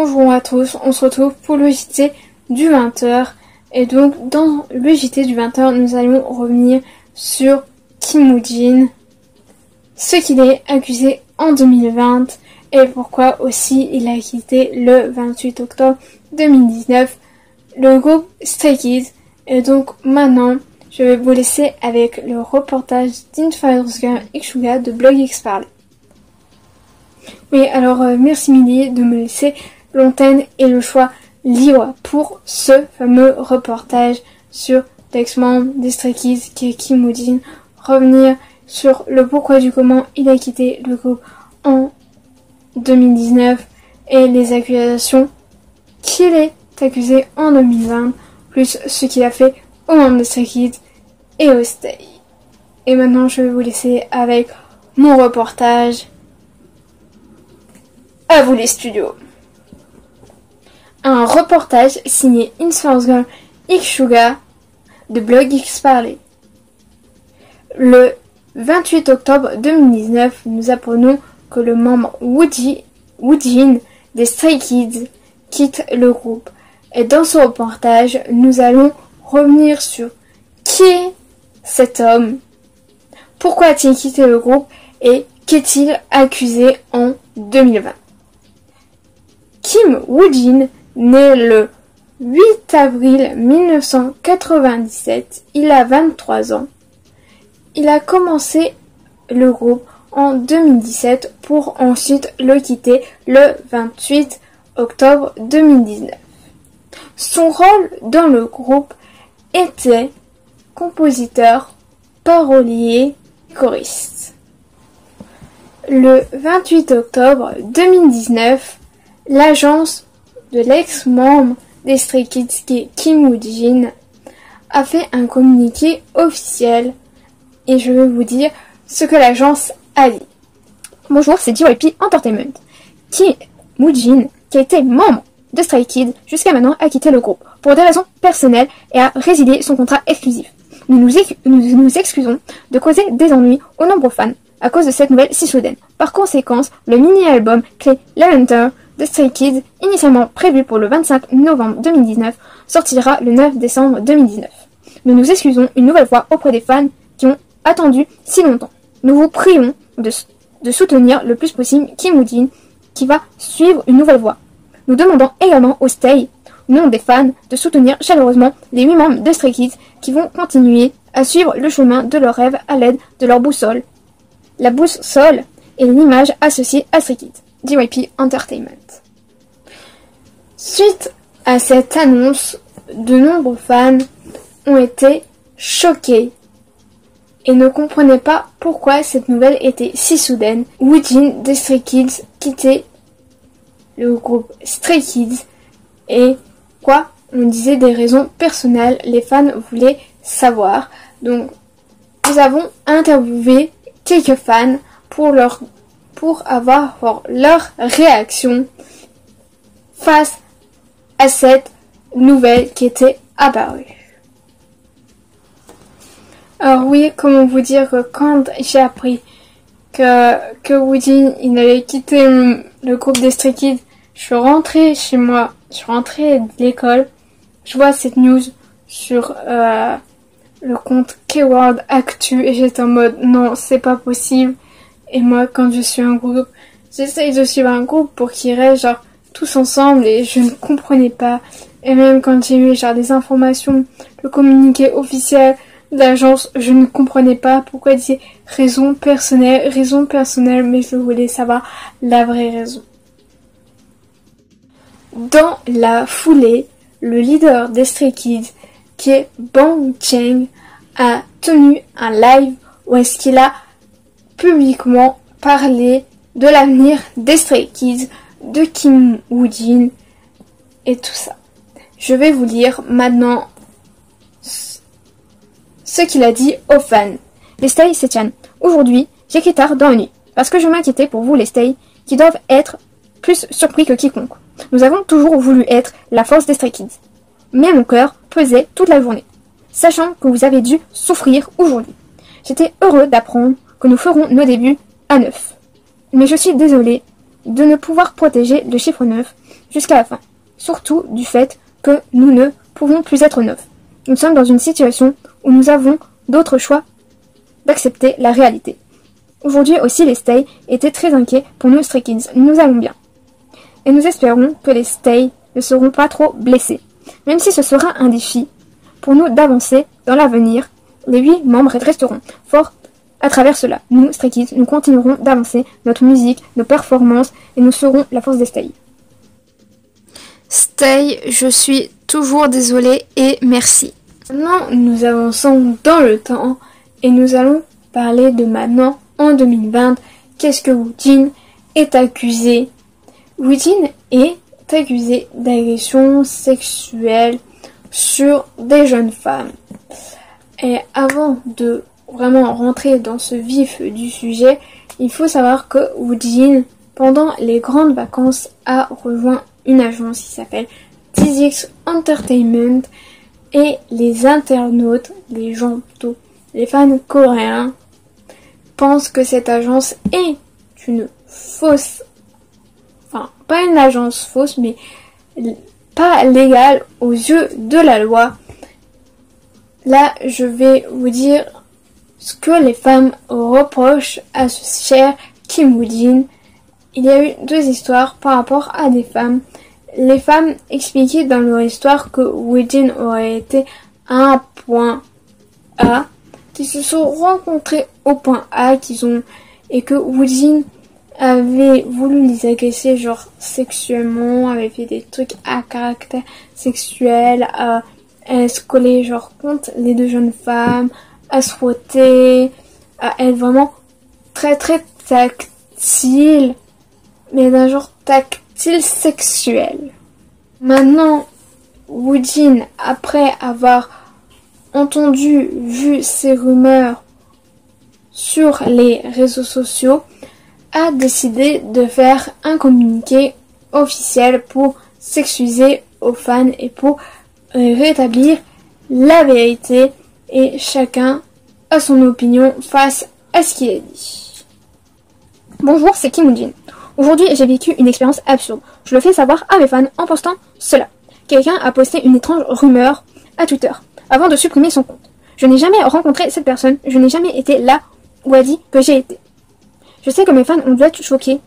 Bonjour à tous, on se retrouve pour le JT du 20h. Et donc dans le JT du 20h, nous allons revenir sur Kim Woo-jin, ce qu'il est accusé en 2020 et pourquoi aussi il a quitté le 28 octobre 2019 le groupe Stray Kids. Et donc maintenant, je vais vous laisser avec le reportage d'Influence Girl Iksuga de Blog X Parler. Oui, alors merci Milly de me laisser l'antenne et le choix libre pour ce fameux reportage sur l'ex-membre des Stray Kids qui est Kim Woo-jin, revenir sur le pourquoi du comment il a quitté le groupe en 2019 et les accusations qu'il est accusé en 2020, plus ce qu'il a fait aux membres des Stray Kids et au Stay. Et maintenant je vais vous laisser avec mon reportage. À vous les studios. Un reportage signé Influence Girl Iksuga de Blog X Parler. Le 28 octobre 2019, nous apprenons que le membre Woo-jin des Stray Kids quitte le groupe. Et dans ce reportage, nous allons revenir sur qui est cet homme, pourquoi a-t-il quitté le groupe et qu'est-il accusé en 2020. Kim Woo-jin, né le 8 avril 1997, il a 23 ans. Il a commencé le groupe en 2017 pour ensuite le quitter le 28 octobre 2019. Son rôle dans le groupe était compositeur, parolier, choriste. Le 28 octobre 2019, l'agence de l'ex-membre des Stray Kids qui est Kim Woo-jin a fait un communiqué officiel et je vais vous dire ce que l'agence a dit. Bonjour, c'est JYP Entertainment. Kim Woo-jin, qui a été membre de Stray Kids jusqu'à maintenant, a quitté le groupe pour des raisons personnelles et a résilié son contrat exclusif. Nous nous excusons de causer des ennuis aux nombreux fans à cause de cette nouvelle si soudaine. Par conséquent, le mini-album clé Lavender de Stray Kids, initialement prévu pour le 25 novembre 2019, sortira le 9 décembre 2019. Nous nous excusons une nouvelle fois auprès des fans qui ont attendu si longtemps. Nous vous prions de soutenir le plus possible Kim Woo-jin qui va suivre une nouvelle voie. Nous demandons également au Stay, au nom des fans, de soutenir chaleureusement les 8 membres de Stray Kids qui vont continuer à suivre le chemin de leurs rêves à l'aide de leur boussole. La boussole est l'image associée à Stray Kids. JYP Entertainment. Suite à cette annonce, de nombreux fans ont été choqués et ne comprenaient pas pourquoi cette nouvelle était si soudaine. Woo-jin des Stray Kids quittait le groupe Stray Kids et quoi, on disait des raisons personnelles, les fans voulaient savoir. Donc nous avons interviewé quelques fans pour avoir leur réaction face à cette nouvelle qui était apparue. Alors oui, comment vous dire que quand j'ai appris que Woo-jin il avait quitté le groupe des Stray Kids, je suis rentrée chez moi, je suis rentrée de l'école, je vois cette news sur le compte Keyword Actu et j'étais en mode non, c'est pas possible. Et moi, quand je suis un groupe, j'essaye de suivre un groupe pour qu'ils restent genre tous ensemble et je ne comprenais pas. Et même quand j'ai eu genre des informations, le communiqué officiel de l'agence, je ne comprenais pas pourquoi ils disaient raison personnelle, mais je voulais savoir la vraie raison. Dans la foulée, le leader des Stray Kids, qui est Bang Cheng, a tenu un live où est-ce qu'il a publiquement parlé de l'avenir des Stray Kids, de Kim Woo-jin et tout ça. Je vais vous lire maintenant ce qu'il a dit aux fans. Les Stay, c'est Chan. Aujourd'hui, j'écris tard dans la nuit parce que je m'inquiétais pour vous les Stay qui doivent être plus surpris que quiconque. Nous avons toujours voulu être la force des Stray Kids. Mais mon cœur pesait toute la journée, sachant que vous avez dû souffrir aujourd'hui. J'étais heureux d'apprendre que nous ferons nos débuts à 9. Mais je suis désolée de ne pouvoir protéger le chiffre 9 jusqu'à la fin. Surtout du fait que nous ne pouvons plus être neufs. Nous sommes dans une situation où nous avons d'autres choix d'accepter la réalité. Aujourd'hui aussi, les Stay étaient très inquiets pour nous Stray Kids. Nous allons bien. Et nous espérons que les Stay ne seront pas trop blessés. Même si ce sera un défi pour nous d'avancer dans l'avenir, les 8 membres resteront forts à travers cela. Nous, Stray Kids, nous continuerons d'avancer notre musique, nos performances et nous serons la force des Stay. Stay, je suis toujours désolée et merci. Maintenant, nous avançons dans le temps et nous allons parler de maintenant, en 2020, qu'est-ce que Woojin est accusé. Woojin est accusé d'agression sexuelle sur des jeunes femmes. Et avant de vraiment rentrer dans ce vif du sujet, il faut savoir que Woojin, pendant les grandes vacances, a rejoint une agence qui s'appelle THX Entertainment et les internautes, les gens plutôt, les fans coréens, pensent que cette agence est une fausse, enfin pas une agence fausse, mais pas légale aux yeux de la loi. Là, je vais vous dire ce que les femmes reprochent à ce cher Kim Woojin. Il y a eu 2 histoires par rapport à des femmes. Les femmes expliquaient dans leur histoire que Woojin aurait été à un point A, qu'ils se sont rencontrés au point A, et que Woojin avait voulu les agresser genre sexuellement, avait fait des trucs à caractère sexuel, à se coller genre contre les 2 jeunes femmes, à se frotter, à être vraiment très très tactile, mais d'un genre tactile sexuel. Maintenant, Woojin, après avoir vu ces rumeurs sur les réseaux sociaux, a décidé de faire un communiqué officiel pour s'excuser aux fans et pour rétablir la vérité, et chacun a son opinion face à ce qui est dit. Bonjour, c'est Kim Woojin. Aujourd'hui, j'ai vécu une expérience absurde. Je le fais savoir à mes fans en postant cela. Quelqu'un a posté une étrange rumeur à Twitter avant de supprimer son compte. Je n'ai jamais rencontré cette personne, je n'ai jamais été là où elle dit que j'ai été. Je sais que mes fans ont dû être choqués,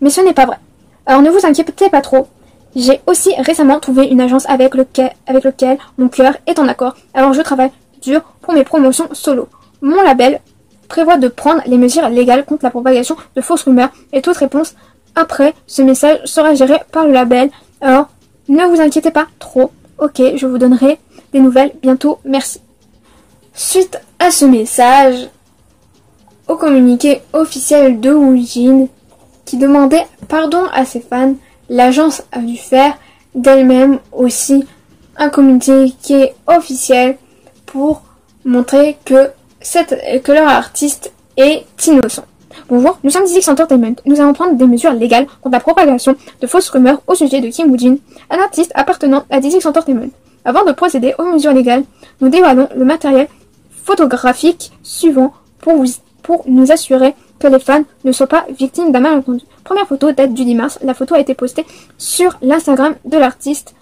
mais ce n'est pas vrai. Alors ne vous inquiétez pas trop. J'ai aussi récemment trouvé une agence avec lequel mon cœur est en accord. Alors je travaille dur pour mes promotions solo. Mon label prévoit de prendre les mesures légales contre la propagation de fausses rumeurs et toute réponse après ce message sera géré par le label. Alors ne vous inquiétez pas trop. Ok, je vous donnerai des nouvelles bientôt. Merci. Suite à ce message, au communiqué officiel de Woojin qui demandait pardon à ses fans, l'agence a dû faire d'elle-même aussi un communiqué officiel pour montrer que leur artiste est innocent. Bonjour, nous sommes THX Entertainment. Nous allons prendre des mesures légales contre la propagation de fausses rumeurs au sujet de Kim Woojin, un artiste appartenant à THX Entertainment. Avant de procéder aux mesures légales, nous dévoilons le matériel photographique suivant pour nous assurer que les fans ne soient pas victimes d'un malentendu. Première photo date du 10 mars. La photo a été postée sur l'Instagram de l'artiste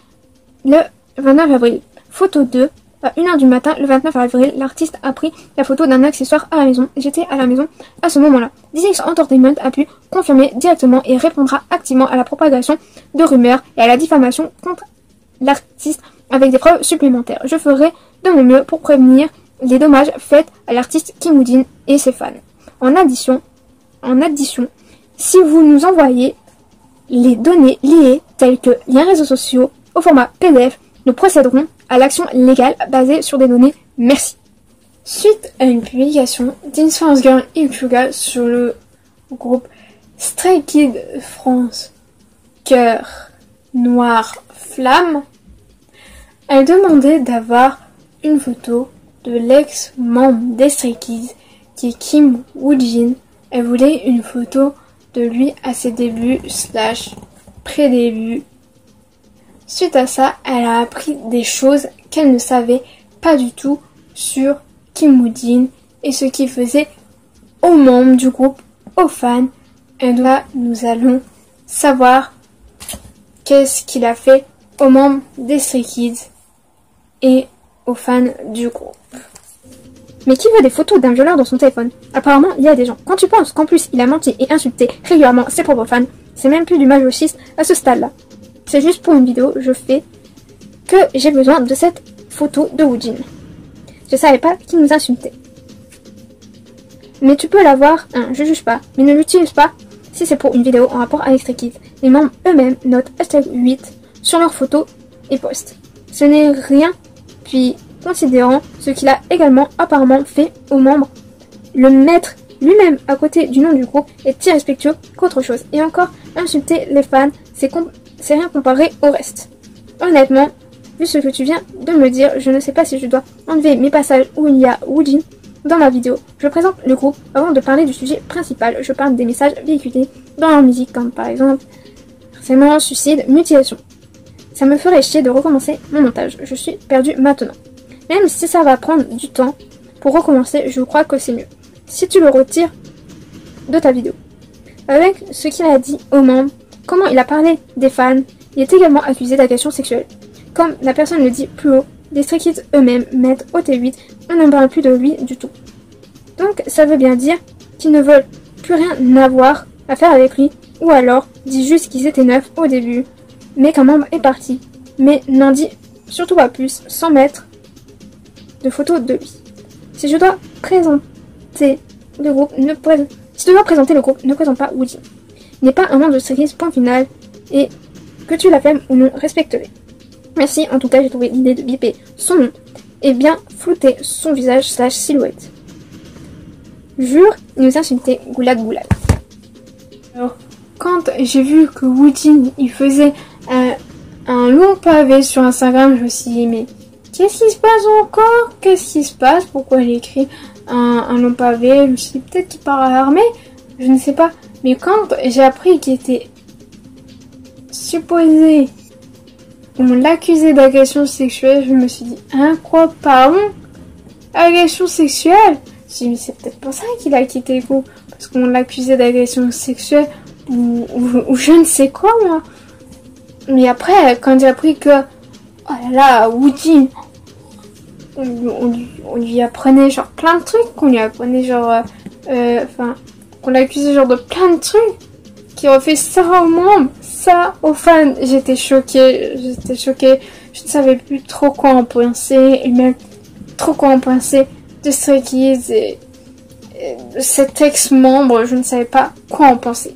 le 29 avril. Photo 2. À 1h du matin, le 29 avril, l'artiste a pris la photo d'un accessoire à la maison. J'étais à la maison à ce moment-là. THX Entertainment a pu confirmer directement et répondra activement à la propagation de rumeurs et à la diffamation contre l'artiste avec des preuves supplémentaires. Je ferai de mon mieux pour prévenir les dommages faits à l'artiste Kim Woojin et ses fans. En addition, si vous nous envoyez les données liées telles que liens réseaux sociaux au format PDF, nous procéderons à l'action légale basée sur des données. Merci. Suite à une publication d'Insurance Girl Ikuga sur le groupe Stray Kids France Cœur Noir Flamme, elle demandait d'avoir une photo de l'ex-membre des Stray Kids qui est Kim Woojin. Elle voulait une photo de lui à ses débuts / pré-débuts. Suite à ça, elle a appris des choses qu'elle ne savait pas du tout sur Kim Woojin et ce qu'il faisait aux membres du groupe, aux fans. Et là, nous allons savoir qu'est-ce qu'il a fait aux membres des Stray Kids et aux fans du groupe. Mais qui veut des photos d'un violeur dans son téléphone? Apparemment, il y a des gens. Quand tu penses qu'en plus, il a menti et insulté régulièrement ses propres fans, c'est même plus du masochisme à ce stade-là. C'est juste pour une vidéo, je fais que j'ai besoin de cette photo de Woojin. Je savais pas qu'il nous insultait. Mais tu peux l'avoir, je juge pas, mais ne l'utilise pas si c'est pour une vidéo en rapport avec Stray Kids. Les membres eux-mêmes notent #8 sur leurs photos et postent. Ce n'est rien, puis considérant ce qu'il a également apparemment fait aux membres, le mettre lui-même à côté du nom du groupe est irrespectueux qu'autre chose. Et encore, insulter les fans, c'est rien comparé au reste. Honnêtement, vu ce que tu viens de me dire, je ne sais pas si je dois enlever mes passages où il y a Woojin dans ma vidéo. Je présente le groupe avant de parler du sujet principal. Je parle des messages véhiculés dans leur musique, comme par exemple harcèlement, suicide, mutilation. Ça me ferait chier de recommencer mon montage. Je suis perdue maintenant. Même si ça va prendre du temps pour recommencer, je crois que c'est mieux si tu le retires de ta vidéo. Avec ce qu'il a dit aux membres, comment il a parlé des fans, il est également accusé d'agression sexuelle. Comme la personne le dit plus haut, les Stray Kids eux-mêmes mettent au T8, on ne parle plus de lui du tout. Donc ça veut bien dire qu'ils ne veulent plus rien avoir à faire avec lui, ou alors dit juste qu'ils étaient neufs au début, mais qu'un membre est parti, mais n'en dit surtout pas plus sans mettre de photos de lui. Si je dois présenter le groupe, ne présente pas Woojin. Il n'est pas un membre de Stray Kids, point final, et que tu l'appelles ou non, respecte-le. Merci, en tout cas j'ai trouvé l'idée de biper son nom et bien flouter son visage / silhouette. Jure, il nous insultait goulag goulag. Alors, quand j'ai vu que Woojin il faisait un long pavé sur Instagram, je me suis dit mais qu'est-ce qui se passe encore? Qu'est-ce qui se passe? Pourquoi il écrit un long pavé? Je me suis dit peut-être qu'il part à l'armée, je ne sais pas. Mais quand j'ai appris qu'il était supposé, on l'accusait d'agression sexuelle, je me suis dit hein quoi, pardon? Agression sexuelle? Je me suis dit mais c'est peut-être pour ça qu'il a quitté le groupe, parce qu'on l'accusait d'agression sexuelle ou je ne sais quoi moi. Mais après quand j'ai appris que oh là là, Woojin, on lui apprenait genre plein de trucs, qu'on lui apprenait genre qu'on l'accusait genre de plein de trucs, qui refait ça aux membres, ça aux fans. J'étais choquée, je ne savais plus trop quoi en penser, et même trop quoi en penser de Stray Kids et de cet ex-membre, je ne savais pas quoi en penser.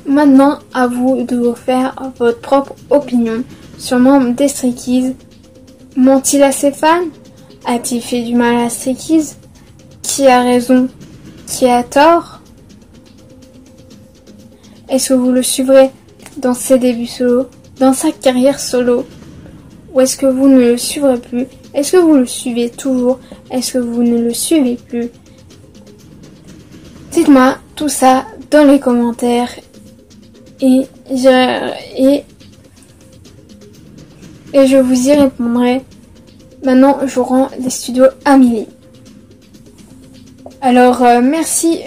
Maintenant, à vous de vous faire votre propre opinion sur le membre des Stray Kids. Ment-il à ses fans? A-t-il fait du mal à Stray Kids? Qui a raison? Qui a tort? Est-ce que vous le suivrez dans ses débuts solo, dans sa carrière solo? Ou est-ce que vous ne le suivrez plus? Est-ce que vous le suivez toujours? Est-ce que vous ne le suivez plus? Dites-moi tout ça dans les commentaires et je vous y répondrai. Maintenant, je rends les studios à Millie. Alors, merci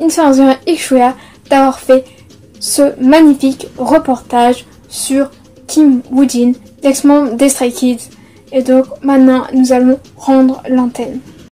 Inferno Ixuya d'avoir fait ce magnifique reportage sur Kim Woojin, l'ex-membre des Stray Kids. Et donc, maintenant, nous allons rendre l'antenne.